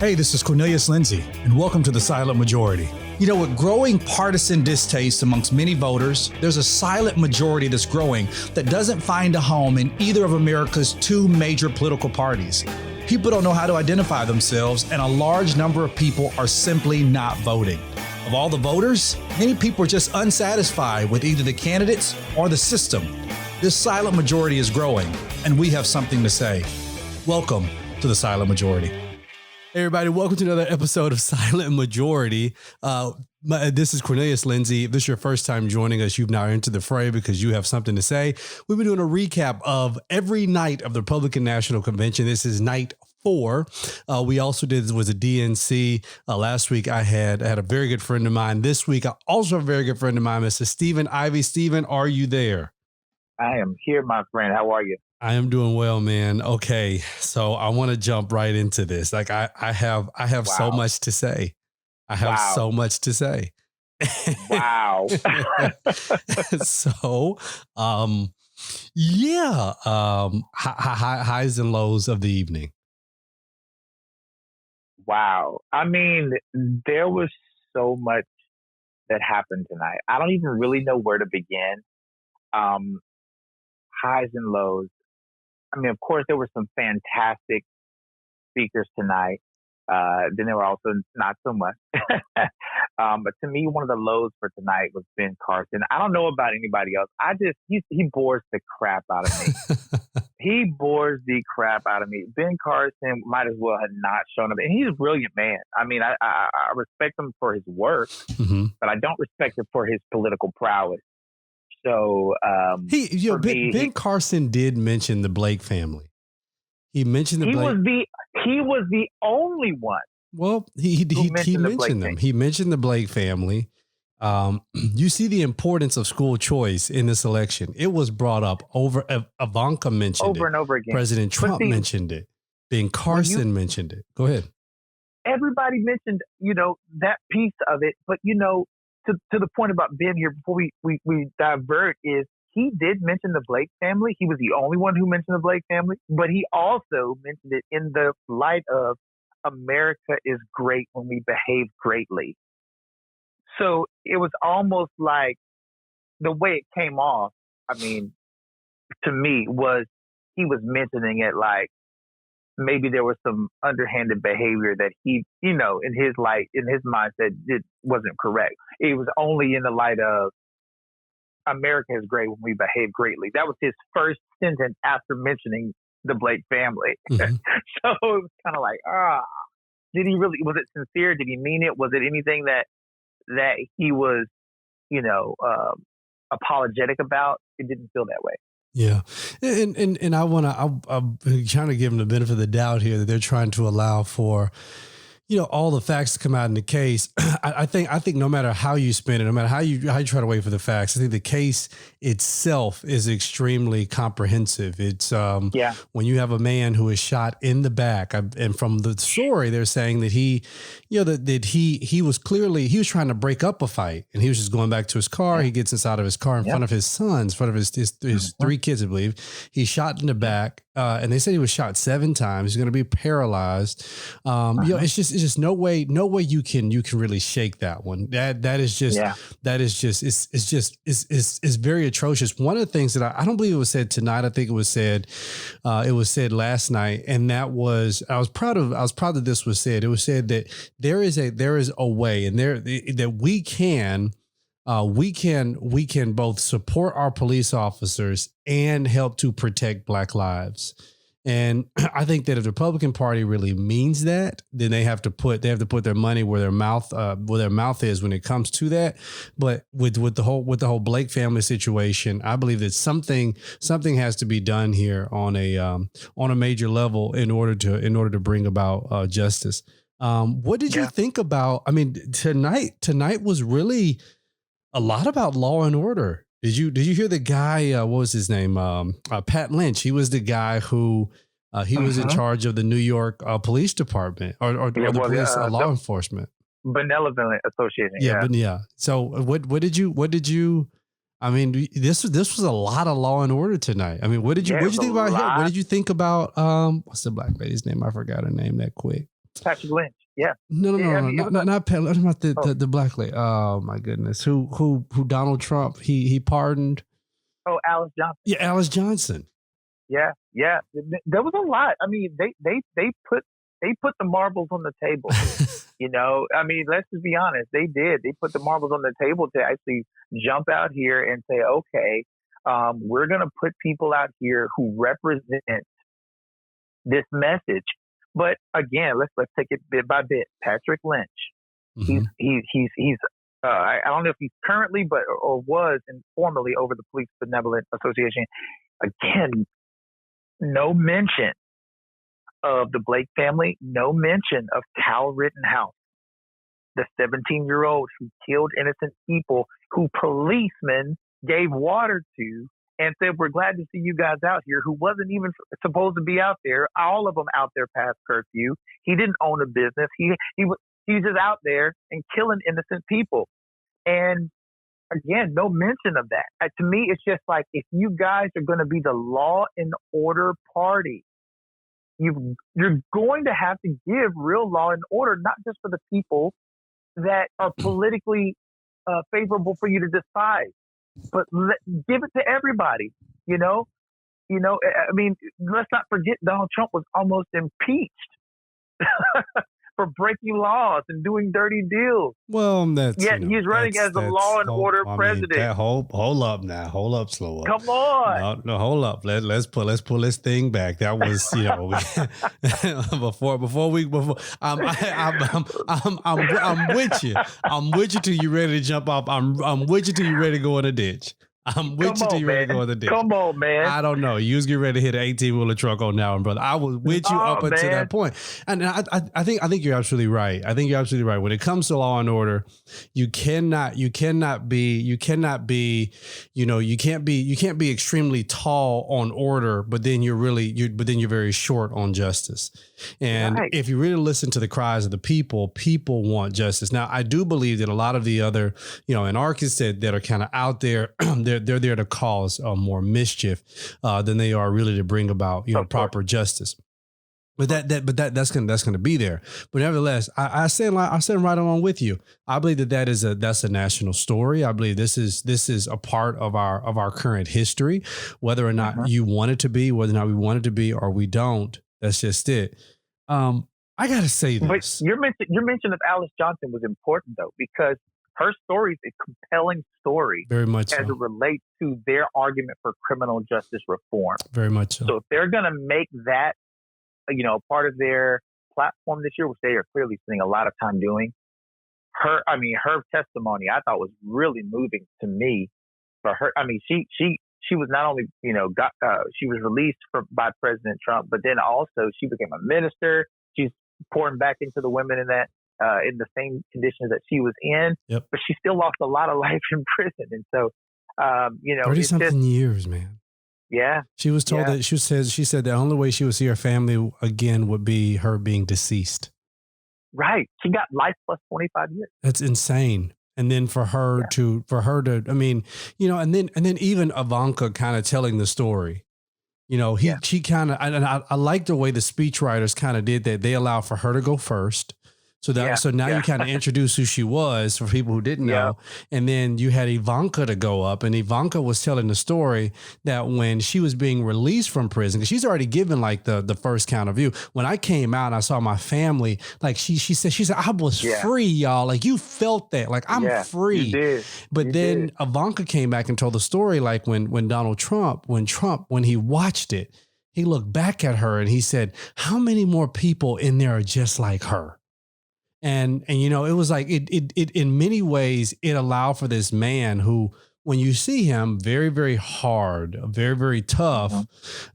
Hey, this is Cornelius Lindsey, and welcome to the Silent Majority. You know, with growing partisan distaste amongst many voters, there's a silent majority that's growing that doesn't find a home in either of America's two major political parties. People don't know how to identify themselves, and a large number of people are simply not voting. Of all the voters, many people are just unsatisfied with either the candidates or the system. This silent majority is growing, and we have something to say. Welcome to the Silent Majority. Hey everybody, welcome to another episode of Silent Majority. This is Cornelius Lindsey. If this is your first time joining us, you've now entered the fray because you have something to say. We've been doing a recap of every night of the Republican National Convention. This is night 4. We also was a DNC. Last week I had a very good friend of mine. This week I also have a very good friend of mine, Mr. Stephen Ivy. Stephen, are you there? I am here, my friend. How are you? I am doing well, man. Okay, so I want to jump right into this. Like I have so much to say. I have so much to say. Wow. So, highs and lows of the evening. Wow. I mean, there was so much that happened tonight. I don't even really know where to begin. Highs and lows. I mean, of course, there were some fantastic speakers tonight. Then there were also not so much. But to me, one of the lows for tonight was Ben Carson. I don't know about anybody else. He bores the crap out of me. He bores the crap out of me. Ben Carson might as well have not shown up. And he's a brilliant man. I mean, I respect him for his work, but I don't respect him for his political prowess. So Ben Carson did mention the Blake family. He mentioned he was the only one. Well, he mentioned them. He mentioned the Blake family. You see the importance of school choice in this election. It was brought up over. Ivanka mentioned over and over again. President Trump mentioned it. Ben Carson mentioned it. Go ahead. Everybody mentioned, that piece of it, but to the point about Ben here, before we divert, is he did mention the Blake family. He was the only one who mentioned the Blake family, but he also mentioned it in the light of America is great when we behave greatly. So it was almost like the way it came off, I mean, to me, was he was mentioning it like maybe there was some underhanded behavior that he, in his mindset, it wasn't correct. It was only in the light of America is great when we behave greatly. That was his first sentence after mentioning the Blake family. Mm-hmm. So it was kind of like, did he really, was it sincere? Did he mean it? Was it anything that he was, apologetic about? It didn't feel that way. Yeah. And I'm trying to give them the benefit of the doubt here that they're trying to allow for, all the facts to come out in the case. I think no matter how you spin it, no matter how you try to wait for the facts, I think the case itself is extremely comprehensive. It's when you have a man who is shot in the back, and from the story, they're saying that he was trying to break up a fight, and he was just going back to his car. He gets inside of his car in front of his sons, in front of his 3 kids, I believe. He's shot in the back. And they said he was shot 7 times. He's going to be paralyzed. It's just no way you can really shake that one. It's very atrocious. One of the things that I don't believe it was said tonight. I think it was said last night. And that was, I was proud that this was said. It was said that there is a way, and that we can both support our police officers and help to protect Black lives. And I think that if the Republican Party really means that, then they have to put their money where their mouth is when it comes to that. But with the whole Blake family situation, I believe that something has to be done here on a major level in order to bring about justice. What did you think about? I mean, tonight was really a lot about law and order. Did you hear the guy? What was his name? Pat Lynch. He was the guy who he was in charge of the New York Police Department or the police law enforcement. Benevolent Association. Yeah. So what did you? I mean, this was a lot of law and order tonight. I mean, what did you think about him? What did you think about what's the black lady's name? I forgot her name that quick. Patrick Lynch. Yeah. No, not Pat. I'm about the black lady. Oh my goodness, who Donald Trump he pardoned. Oh, Alice Johnson. Yeah, Alice Johnson. Yeah. There was a lot. I mean, they put the marbles on the table. You know, I mean, let's just be honest. They did. They put the marbles on the table to actually jump out here and say, okay, we're going to put people out here who represent this message. But again, let's take it bit by bit. Patrick Lynch. Mm-hmm. He's I don't know if he's currently, or was formerly over the Police Benevolent Association. Again, no mention of the Blake family. No mention of Kyle Rittenhouse, the 17-year-old who killed innocent people, who policemen gave water to and said, "We're glad to see you guys out here," who wasn't even supposed to be out there. All of them out there past curfew. He didn't own a business. He's just out there and killing innocent people. And again, no mention of that. To me, it's just like, if you guys are going to be the law and order party, you're going to have to give real law and order, not just for the people that are politically favorable for you to despise, but give it to everybody. You know. I mean, let's not forget Donald Trump was almost impeached for breaking laws and doing dirty deals. Well, that's he's running as the law and order president. Hold up now. Hold up, slow up. Come on. No, hold up. Let's pull this thing back. That was, before I'm with you. I'm with you till you're ready to jump off. I'm with you till you're ready to go in a ditch. I'm with you till you're ready to go in the ditch. Come on, man. I don't know. You was getting ready to hit an 18-wheeler truck on that one, brother. I was with you up until that point. And I think you're absolutely right. I think you're absolutely right. When it comes to law and order, you can't be extremely tall on order, but then you're very short on justice. And if you really listen to the cries of the people want justice. Now, I do believe that a lot of the other, anarchists that are kind of out there, they're there to cause more mischief than they are really to bring about proper justice. But that's gonna be there. But nevertheless, I stand right along with you. I believe that's a national story. I believe this is a part of our current history, whether or not you want it to be, whether or not we want it to be, or we don't. That's just it. I gotta say this. But your mention of Alice Johnson was important though, because her story is a compelling story, very much as it relates to their argument for criminal justice reform. Very much so. So if they're going to make that, part of their platform this year, which they are clearly spending a lot of time doing, her testimony I thought was really moving to me. For her, I mean, she was not only she was released by President Trump, but then also she became a minister. She's pouring back into the women in that. In the same conditions that she was in, but she still lost a lot of life in prison. And so, 30-something years, man. Yeah. She was told that she said the only way she would see her family again would be her being deceased. Right. She got life plus 25 years. That's insane. And then for her to, I mean, and then even Ivanka kind of telling the story. She kind of, and I like the way the speechwriters kind of did that. They allowed for her to go first. So now you kind of introduce who she was for people who didn't know. And then you had Ivanka to go up, and Ivanka was telling the story that when she was being released from prison, because she's already given like the first count of view. When I came out and I saw my family, like she said, I was free, y'all. Like you felt that, like I'm free. You did. But then Ivanka came back and told the story, like when Donald Trump, when he watched it, he looked back at her and he said, how many more people in there are just like her? And it was like it in many ways it allowed for this man who, when you see him, very, very hard, very, very tough.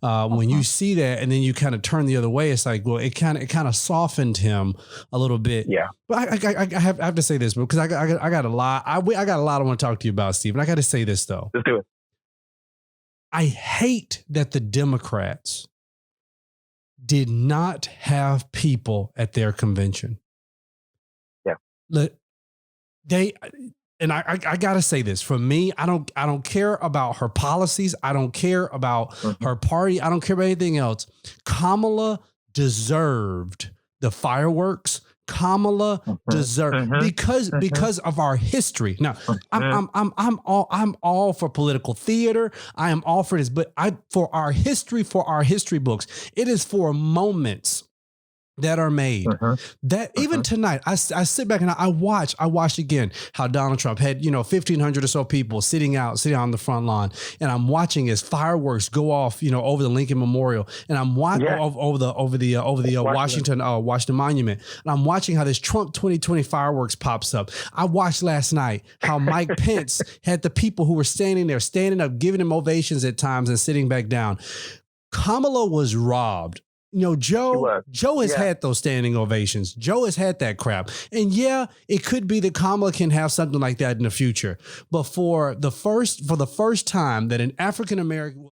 When you see that and then you kind of turn the other way, it's like, well, it kind of softened him a little bit. Yeah. But I have to say this because I got a lot. I got a lot I want to talk to you about, Stephen. I got to say this though. Let's do it. I hate that the Democrats did not have people at their convention. I gotta say this, for me, I don't care about her policies. I don't care about her party. I don't care about anything else. Kamala deserved the fireworks. Kamala deserves because of our history. Now, I'm all for political theater. I am all for this, but for our history books, it is for moments that are made that even tonight, I sit back and I watch again how Donald Trump had, 1,500 or so people sitting on the front lawn, and I'm watching as fireworks go off, over the Lincoln Memorial, and I'm watching over the Washington Monument, and I'm watching how this Trump 2020 fireworks pops up. I watched last night how Mike Pence had the people who were standing up, giving him ovations at times and sitting back down. Kamala was robbed. Joe has had those standing ovations. Joe has had that crap. And it could be that Kamala can have something like that in the future. But for the first time that an African American